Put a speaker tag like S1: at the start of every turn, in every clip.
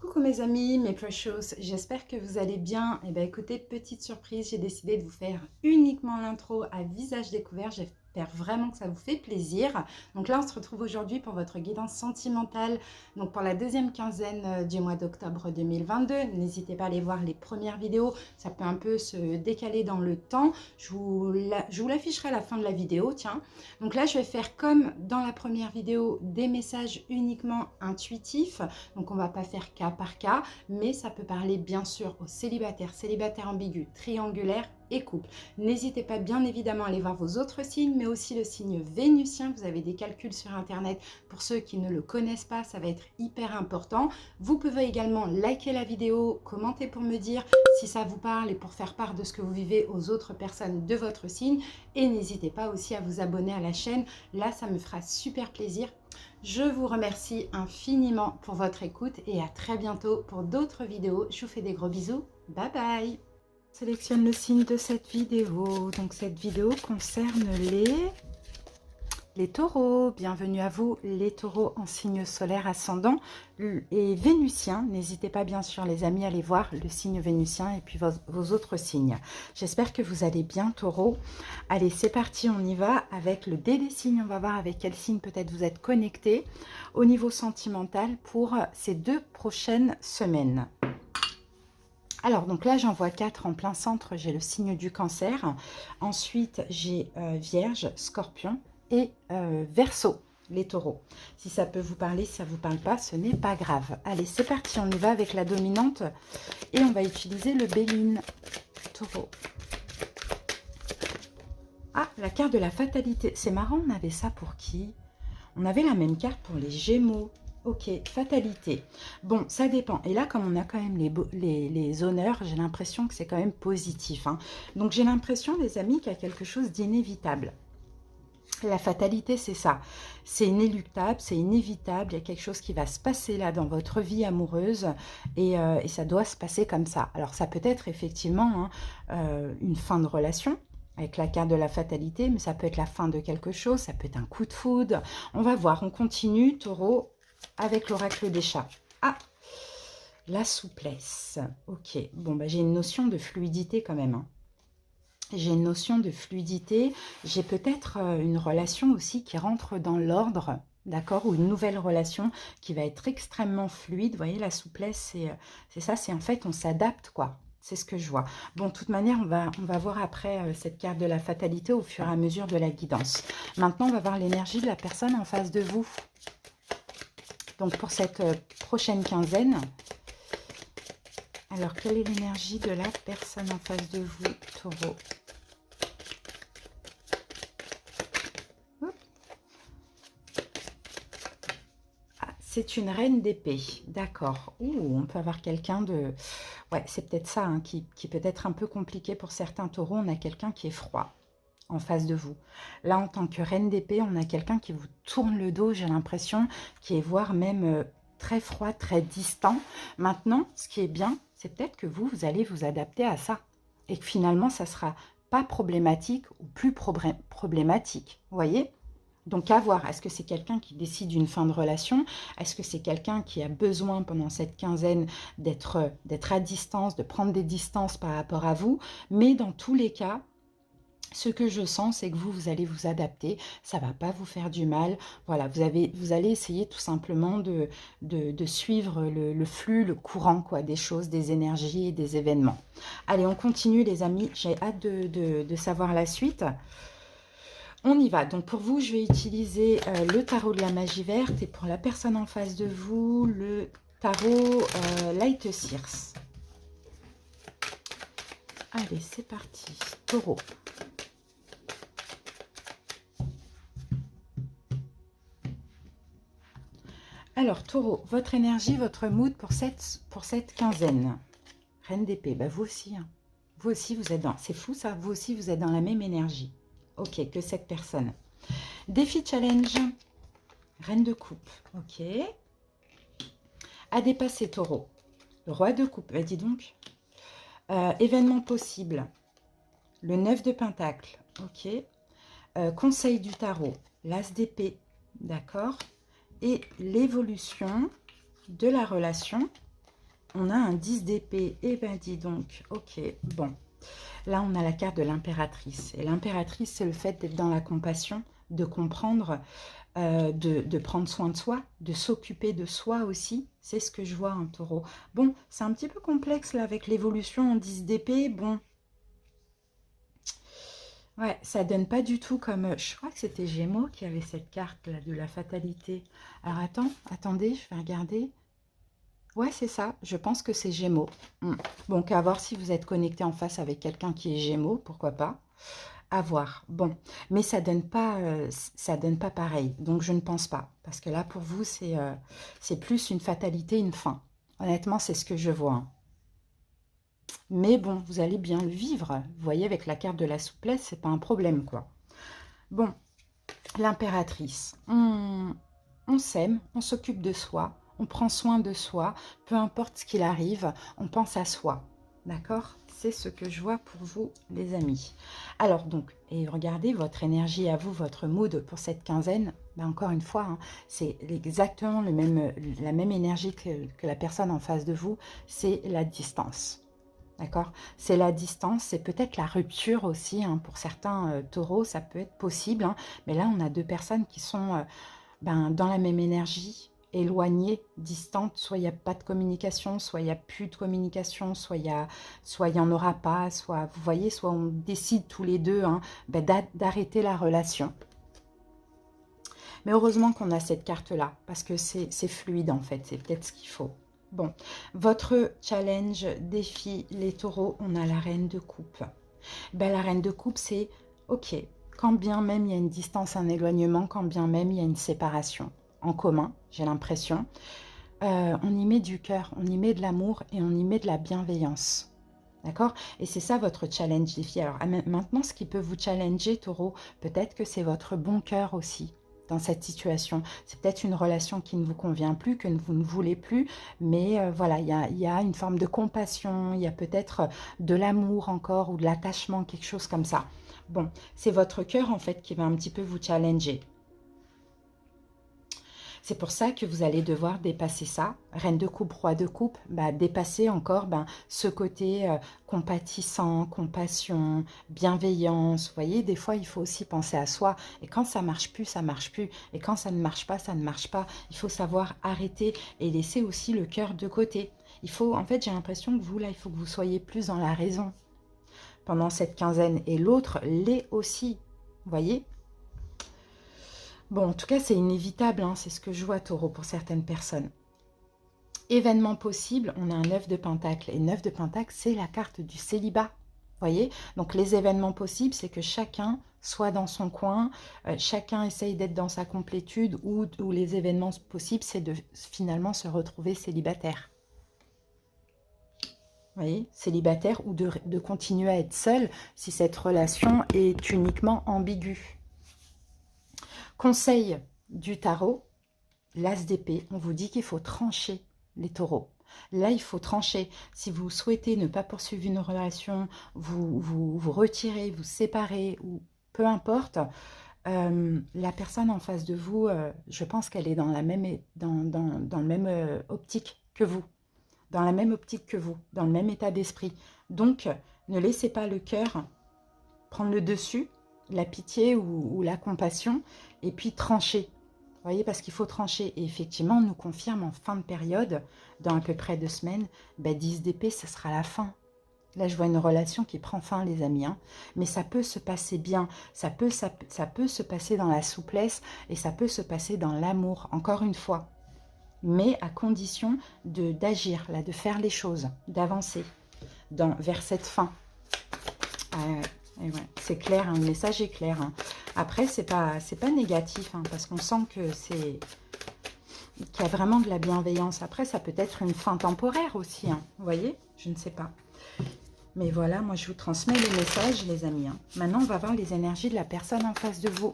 S1: Coucou mes amis, mes precious, j'espère que vous allez bien. Et bien écoutez, petite surprise, j'ai décidé de vous faire uniquement l'intro à visage découvert. J'espère vraiment que ça vous fait plaisir. Donc là, on se retrouve aujourd'hui pour votre guidance sentimentale. Donc pour la deuxième quinzaine du mois d'octobre 2022. N'hésitez pas à aller voir les premières vidéos. Ça peut un peu se décaler dans le temps. Je vous l'afficherai à la fin de la vidéo, tiens. Donc là, je vais faire comme dans la première vidéo, des messages uniquement intuitifs. Donc on ne va pas faire cas par cas, mais ça peut parler bien sûr aux célibataires, célibataires ambigus, triangulaires et couples. N'hésitez pas bien évidemment à aller voir vos autres signes, mais aussi le signe vénusien. Vous avez des calculs sur internet. Pour ceux qui ne le connaissent pas, ça va être hyper important. Vous pouvez également liker la vidéo, commenter pour me dire si ça vous parle et pour faire part de ce que vous vivez aux autres personnes de votre signe. Et n'hésitez pas aussi à vous abonner à la chaîne. Là, ça me fera super plaisir. Je vous remercie infiniment pour votre écoute et à très bientôt pour d'autres vidéos. Je vous fais des gros bisous. Bye bye. Sélectionne le signe de cette vidéo. Donc cette vidéo concerne les taureaux. Bienvenue à vous les taureaux en signe solaire ascendant et vénusien. N'hésitez pas bien sûr les amis à aller voir le signe vénusien et puis vos autres signes. J'espère que vous allez bien taureaux. Allez, c'est parti, on y va avec le dé des signes. On va voir avec quel signe peut-être vous êtes connectés au niveau sentimental pour ces 2 prochaines semaines. Alors, donc là, j'en vois 4 en plein centre. J'ai le signe du cancer. Ensuite, j'ai Vierge, Scorpion et Verseau, les taureaux. Si ça peut vous parler, si ça ne vous parle pas, ce n'est pas grave. Allez, c'est parti. On y va avec la dominante. Et on va utiliser le Béline, taureau. Ah, la carte de la fatalité. C'est marrant, on avait ça pour qui? On avait la même carte pour les Gémeaux. Ok, fatalité. Bon, ça dépend. Et là, comme on a quand même les honneurs, j'ai l'impression que c'est quand même positif. Hein. Donc, j'ai l'impression, les amis, qu'il y a quelque chose d'inévitable. La fatalité, c'est ça. C'est inéluctable, c'est inévitable. Il y a quelque chose qui va se passer là dans votre vie amoureuse et ça doit se passer comme ça. Alors, ça peut être effectivement une fin de relation, avec la carte de la fatalité, mais ça peut être la fin de quelque chose, ça peut être un coup de foudre. On va voir, on continue, taureau, avec l'oracle des chats. Ah, la souplesse. Ok, bon, bah, j'ai une notion de fluidité quand même. Hein. J'ai une notion de fluidité. J'ai peut-être une relation aussi qui rentre dans l'ordre, d'accord, ou une nouvelle relation qui va être extrêmement fluide. Vous voyez, la souplesse, c'est ça, c'est en fait, on s'adapte, quoi. C'est ce que je vois. Bon, de toute manière, on va voir après cette carte de la fatalité au fur et à mesure de la guidance. Maintenant, on va voir l'énergie de la personne en face de vous. Donc, pour cette prochaine quinzaine, alors, quelle est l'énergie de la personne en face de vous, taureau? Ah, c'est une reine d'épée, d'accord. Ouh, on peut avoir quelqu'un de... Ouais, c'est peut-être ça hein, qui peut être un peu compliqué pour certains taureaux. On a quelqu'un qui est froid en face de vous. Là, en tant que reine d'épée, on a quelqu'un qui vous tourne le dos, j'ai l'impression, qui est voire même très froid, très distant. Maintenant, ce qui est bien, c'est peut-être que vous allez vous adapter à ça. Et que finalement, ça ne sera pas problématique ou plus problématique. Vous voyez ? Donc, à voir. Est-ce que c'est quelqu'un qui décide d'une fin de relation? Est-ce que c'est quelqu'un qui a besoin, pendant cette quinzaine, d'être à distance, de prendre des distances par rapport à vous? Mais dans tous les cas, ce que je sens, c'est que vous allez vous adapter, ça ne va pas vous faire du mal. Voilà, vous allez essayer tout simplement de suivre le flux, le courant quoi, des choses, des énergies et des événements. Allez, on continue les amis, j'ai hâte de savoir la suite. On y va. Donc pour vous, je vais utiliser le tarot de la magie verte et pour la personne en face de vous, le tarot Light Seers. Allez, c'est parti. Taureau. Alors, taureau, votre énergie, votre mood pour cette quinzaine. Reine d'épée, bah vous aussi. Hein. Vous aussi, vous êtes dans... C'est fou ça, vous aussi, vous êtes dans la même énergie. Ok, que cette personne. Défi challenge. Reine de coupe. Ok. À dépasser, taureau. Le roi de coupe, bah dis donc. Événement possible. Le 9 de pentacle. Ok. Conseil du tarot. L'as d'épée. D'accord. Et l'évolution de la relation on a un 10 d'épée. Eh ben dis donc, ok, bon. Là, on a la carte de l'impératrice. Et l'impératrice, c'est le fait d'être dans la compassion, de comprendre, de prendre soin de soi, de s'occuper de soi aussi. C'est ce que je vois en taureau. Bon, c'est un petit peu complexe là avec l'évolution en 10 d'épée. Bon, ouais, ça donne pas du tout comme... Je crois que c'était Gémeaux qui avait cette carte là de la fatalité. Alors attendez, je vais regarder. Ouais, c'est ça. Je pense que c'est Gémeaux. Bon, qu'à voir si vous êtes connecté en face avec quelqu'un qui est Gémeaux, pourquoi pas. À voir. Bon, mais ça donne pas pareil. Donc je ne pense pas, parce que là pour vous c'est plus une fatalité, une fin. Honnêtement, c'est ce que je vois, hein. Mais bon, vous allez bien le vivre. Vous voyez, avec la carte de la souplesse, c'est pas un problème, quoi. Bon, l'impératrice. On s'aime, on s'occupe de soi, on prend soin de soi, peu importe ce qu'il arrive, on pense à soi. D'accord? C'est ce que je vois pour vous, les amis. Alors donc, et regardez votre énergie à vous, votre mood pour cette quinzaine. Ben encore une fois, hein, c'est exactement la même énergie que la personne en face de vous, c'est la distance. D'accord? C'est la distance, c'est peut-être la rupture aussi, hein, pour certains taureaux, ça peut être possible, hein, mais là, on a deux personnes qui sont dans la même énergie, éloignées, distantes, soit il n'y a pas de communication, soit il n'y a plus de communication, soit il y en aura pas, soit, vous voyez, soit on décide tous les deux, hein, d'arrêter la relation. Mais heureusement qu'on a cette carte-là, parce que c'est fluide en fait, c'est peut-être ce qu'il faut. Bon, votre challenge, défi, les taureaux, on a la reine de coupe. La reine de coupe, c'est ok, quand bien même il y a une distance, un éloignement, quand bien même il y a une séparation en commun, j'ai l'impression, on y met du cœur, on y met de l'amour et on y met de la bienveillance. D'accord? Et c'est ça votre challenge défi. Alors maintenant, ce qui peut vous challenger, taureau, peut-être que c'est votre bon cœur aussi dans cette situation. C'est peut-être une relation qui ne vous convient plus, que vous ne voulez plus, mais voilà, il y a une forme de compassion, il y a peut-être de l'amour encore ou de l'attachement, quelque chose comme ça. Bon, c'est votre cœur en fait qui va un petit peu vous challenger. C'est pour ça que vous allez devoir dépasser ça. Reine de coupe, roi de coupe, dépasser encore ce côté compatissant, compassion, bienveillance. Vous voyez, des fois, il faut aussi penser à soi. Et quand ça marche plus, ça marche plus. Et quand ça ne marche pas, ça ne marche pas. Il faut savoir arrêter et laisser aussi le cœur de côté. Il faut, en fait, j'ai l'impression que vous, là, il faut que vous soyez plus dans la raison pendant cette quinzaine. Et l'autre l'est aussi. Vous voyez ? Bon, en tout cas, c'est inévitable, hein, c'est ce que je vois, taureau, pour certaines personnes. Événement possible, on a un 9 de pentacle. Et 9 de pentacle, c'est la carte du célibat. Vous voyez? Donc, les événements possibles, c'est que chacun soit dans son coin, chacun essaye d'être dans sa complétude, ou les événements possibles, c'est de finalement se retrouver célibataire. Vous voyez? Célibataire, ou de continuer à être seul si cette relation est uniquement ambiguë. Conseil du tarot, l'as d'épée, on vous dit qu'il faut trancher les taureaux. Là, il faut trancher. Si vous souhaitez ne pas poursuivre une relation, vous retirez, vous séparez, ou peu importe, la personne en face de vous, je pense qu'elle est dans la même, dans le même optique que vous. Dans la même optique que vous, dans le même état d'esprit. Donc, ne laissez pas le cœur prendre le dessus, la pitié ou la compassion, et puis trancher. Vous voyez, parce qu'il faut trancher. Et effectivement, on nous confirme en fin de période, dans à peu près 2 semaines, 10 d'épée, ce sera la fin. Là, je vois une relation qui prend fin, les amis. Hein. Mais ça peut se passer bien. Ça peut se passer dans la souplesse et ça peut se passer dans l'amour, encore une fois. Mais à condition d'agir, là, de faire les choses, d'avancer vers cette fin. Ouais, c'est clair, hein, le message est clair. Hein. Après, c'est pas négatif, hein, parce qu'on sent que qu'il y a vraiment de la bienveillance. Après, ça peut être une fin temporaire aussi, hein, vous voyez? Je ne sais pas. Mais voilà, moi, je vous transmets le message, les amis. Hein. Maintenant, on va voir les énergies de la personne en face de vous.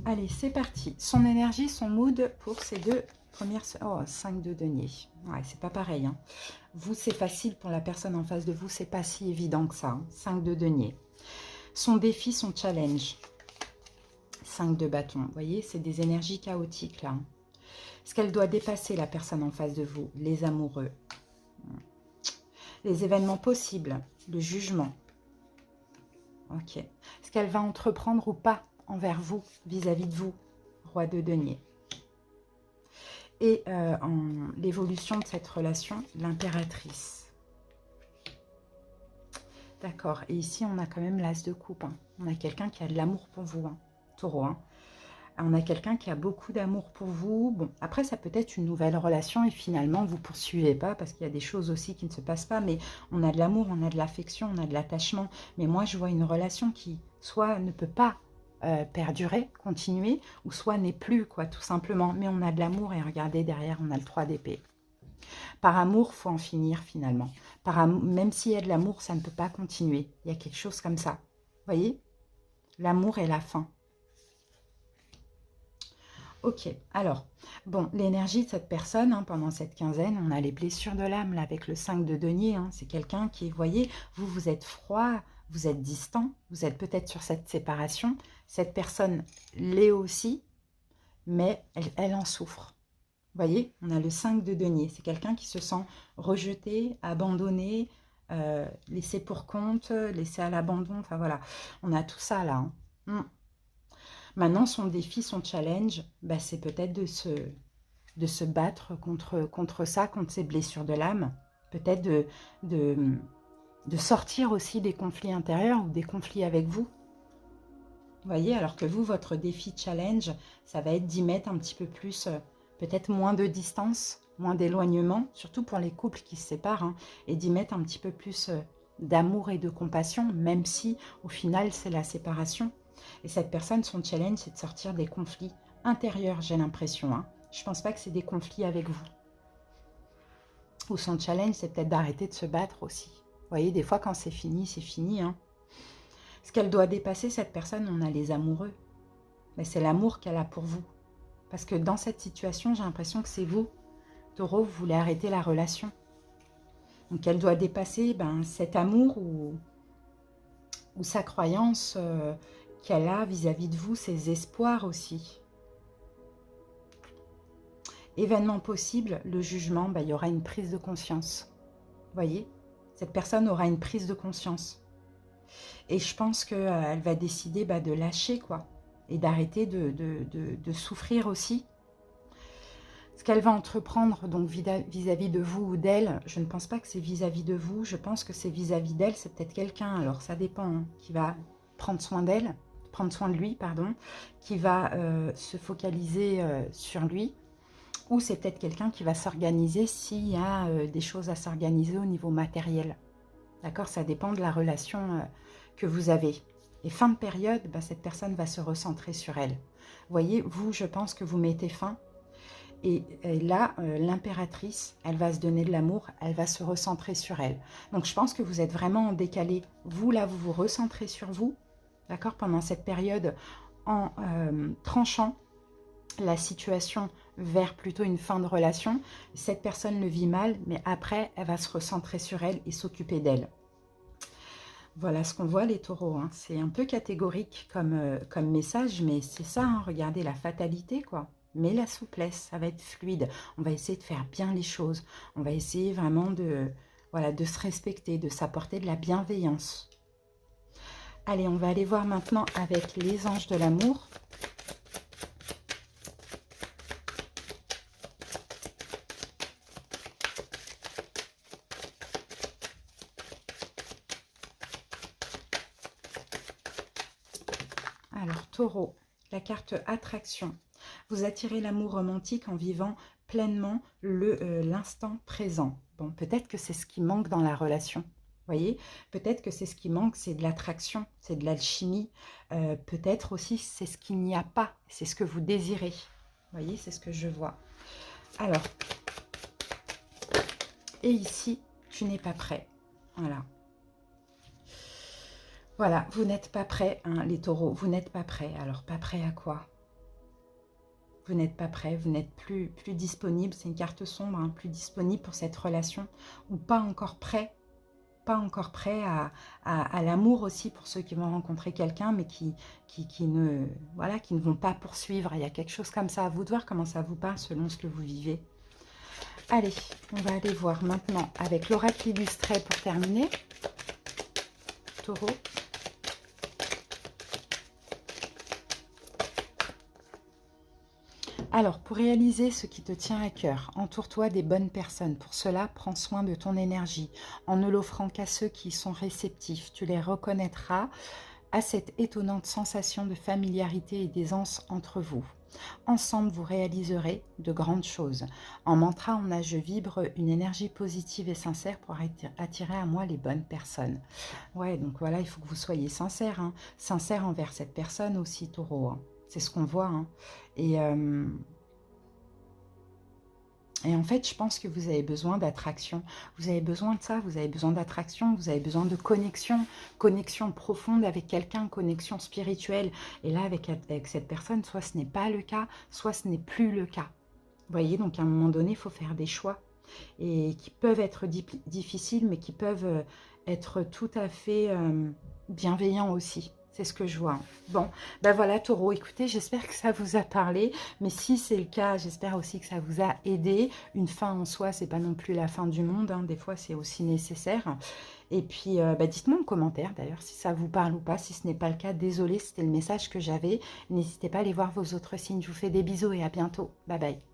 S1: Allez, c'est parti. Son énergie, son mood pour ces deux Oh, 5 de denier. Ouais, c'est pas pareil. Hein. Vous, c'est facile. Pour la personne en face de vous, c'est pas si évident que ça. Hein. 5 de denier. Son défi, son challenge. 5 de bâton. Vous voyez, c'est des énergies chaotiques, là. Hein. Ce qu'elle doit dépasser, la personne en face de vous. Les amoureux. Les événements possibles. Le jugement. Ok. Ce qu'elle va entreprendre ou pas envers vous, vis-à-vis de vous. Roi de denier. Et l'évolution de cette relation, l'impératrice. D'accord. Et ici, on a quand même l'as de coupe. Hein. On a quelqu'un qui a de l'amour pour vous, hein, taureau. Hein. On a quelqu'un qui a beaucoup d'amour pour vous. Bon, après, ça peut être une nouvelle relation et finalement, vous ne poursuivez pas parce qu'il y a des choses aussi qui ne se passent pas. Mais on a de l'amour, on a de l'affection, on a de l'attachement. Mais moi, je vois une relation qui soit ne peut pas perdurer, continuer, ou soit n'est plus, quoi, tout simplement. Mais on a de l'amour et regardez, derrière, on a le 3 d'épée. Par amour, faut en finir finalement. Même s'il y a de l'amour, ça ne peut pas continuer. Il y a quelque chose comme ça. Vous voyez? L'amour est la fin. Ok, alors, bon, l'énergie de cette personne, hein, pendant cette quinzaine, on a les blessures de l'âme, là, avec le 5 de denier. Hein, c'est quelqu'un qui, vous voyez, vous êtes froid, vous êtes distant, vous êtes peut-être sur cette séparation. Cette personne l'est aussi, mais elle en souffre. Vous voyez, on a le 5 de denier. C'est quelqu'un qui se sent rejeté, abandonné, laissé pour compte, laissé à l'abandon. Enfin voilà, on a tout ça là. Hein. Maintenant, son défi, son challenge, bah, c'est peut-être de se battre contre ça, contre ses blessures de l'âme. Peut-être de sortir aussi des conflits intérieurs ou des conflits avec vous. Vous voyez, alors que vous, votre défi challenge, ça va être d'y mettre un petit peu plus, peut-être moins de distance, moins d'éloignement, surtout pour les couples qui se séparent, hein, et d'y mettre un petit peu plus d'amour et de compassion, même si au final c'est la séparation. Et cette personne, son challenge, c'est de sortir des conflits intérieurs, j'ai l'impression. Hein. Je ne pense pas que c'est des conflits avec vous. Ou son challenge, c'est peut-être d'arrêter de se battre aussi. Vous voyez, des fois quand c'est fini, c'est fini, hein. Ce qu'elle doit dépasser, cette personne, on a les amoureux. Mais c'est l'amour qu'elle a pour vous. Parce que dans cette situation, j'ai l'impression que c'est vous, taureau, vous voulez arrêter la relation. Donc elle doit dépasser cet amour ou sa croyance qu'elle a vis-à-vis de vous, ses espoirs aussi. Événement possible, le jugement, il y aura une prise de conscience. Vous voyez, cette personne aura une prise de conscience. Et je pense qu'elle va décider de lâcher, quoi. Et d'arrêter de souffrir aussi. Ce qu'elle va entreprendre donc vis-à-vis de vous ou d'elle, je ne pense pas que c'est vis-à-vis de vous. Je pense que c'est vis-à-vis d'elle. C'est peut-être quelqu'un, alors ça dépend, hein, qui va prendre soin d'elle, prendre soin de lui, pardon, qui va se focaliser sur lui. Ou c'est peut-être quelqu'un qui va s'organiser s'il y a des choses à s'organiser au niveau matériel. D'accord? Ça dépend de la relation que vous avez. Et fin de période, cette personne va se recentrer sur elle. Vous voyez, vous, je pense que vous mettez fin. Et là, l'impératrice, elle va se donner de l'amour, elle va se recentrer sur elle. Donc, je pense que vous êtes vraiment en décalé. Vous, là, vous vous recentrez sur vous, d'accord, pendant cette période, en tranchant la situation vers plutôt une fin de relation. Cette personne le vit mal, mais après, elle va se recentrer sur elle et s'occuper d'elle. Voilà ce qu'on voit les taureaux. Hein. C'est un peu catégorique comme message, mais c'est ça, hein, regardez la fatalité, quoi. Mais la souplesse, ça va être fluide. On va essayer de faire bien les choses. On va essayer vraiment de se respecter, de s'apporter de la bienveillance. Allez, on va aller voir maintenant avec les anges de l'amour. Alors, taureau, la carte attraction. Vous attirez l'amour romantique en vivant pleinement l'instant présent. Bon, peut-être que c'est ce qui manque dans la relation. Vous voyez, peut-être que c'est ce qui manque, c'est de l'attraction, c'est de l'alchimie. Peut-être aussi c'est ce qu'il n'y a pas, c'est ce que vous désirez. Vous voyez, c'est ce que je vois. Alors, et ici, tu n'es pas prêt. Voilà. Voilà, vous n'êtes pas prêts, hein, les taureaux, vous n'êtes pas prêts. Alors, pas prêts à quoi? vous n'êtes pas prêt, vous n'êtes plus disponible. C'est une carte sombre, hein, plus disponible pour cette relation ou pas encore prêt. Pas encore prêt à l'amour aussi pour ceux qui vont rencontrer quelqu'un mais qui ne, voilà, qui ne vont pas poursuivre. Il y a quelque chose comme ça. À vous de voir comment ça vous parle selon ce que vous vivez. Allez, on va aller voir maintenant avec l'oracle illustré pour terminer. Taureau. Alors, pour réaliser ce qui te tient à cœur, entoure-toi des bonnes personnes. Pour cela, prends soin de ton énergie en ne l'offrant qu'à ceux qui sont réceptifs. Tu les reconnaîtras à cette étonnante sensation de familiarité et d'aisance entre vous. Ensemble, vous réaliserez de grandes choses. En mantra, on a « Je vibre une énergie positive et sincère pour attirer à moi les bonnes personnes ». Ouais, donc voilà, il faut que vous soyez sincère. Hein. Sincère envers cette personne aussi, Taureau. Hein. C'est ce qu'on voit. Hein. Et en fait, je pense que vous avez besoin d'attraction. Vous avez besoin de ça, vous avez besoin d'attraction, vous avez besoin de connexion. Connexion profonde avec quelqu'un, connexion spirituelle. Et là, avec cette personne, soit ce n'est pas le cas, soit ce n'est plus le cas. Vous voyez, donc à un moment donné, il faut faire des choix. Et qui peuvent être difficiles, mais qui peuvent être tout à fait bienveillants aussi. C'est ce que je vois. Bon, ben voilà, Taureau, écoutez, j'espère que ça vous a parlé. Mais si c'est le cas, j'espère aussi que ça vous a aidé. Une fin en soi, c'est pas non plus la fin du monde. Hein. Des fois, c'est aussi nécessaire. Et puis, dites-moi en commentaire, d'ailleurs, si ça vous parle ou pas. Si ce n'est pas le cas, désolé, c'était le message que j'avais. N'hésitez pas à aller voir vos autres signes. Je vous fais des bisous et à bientôt. Bye bye.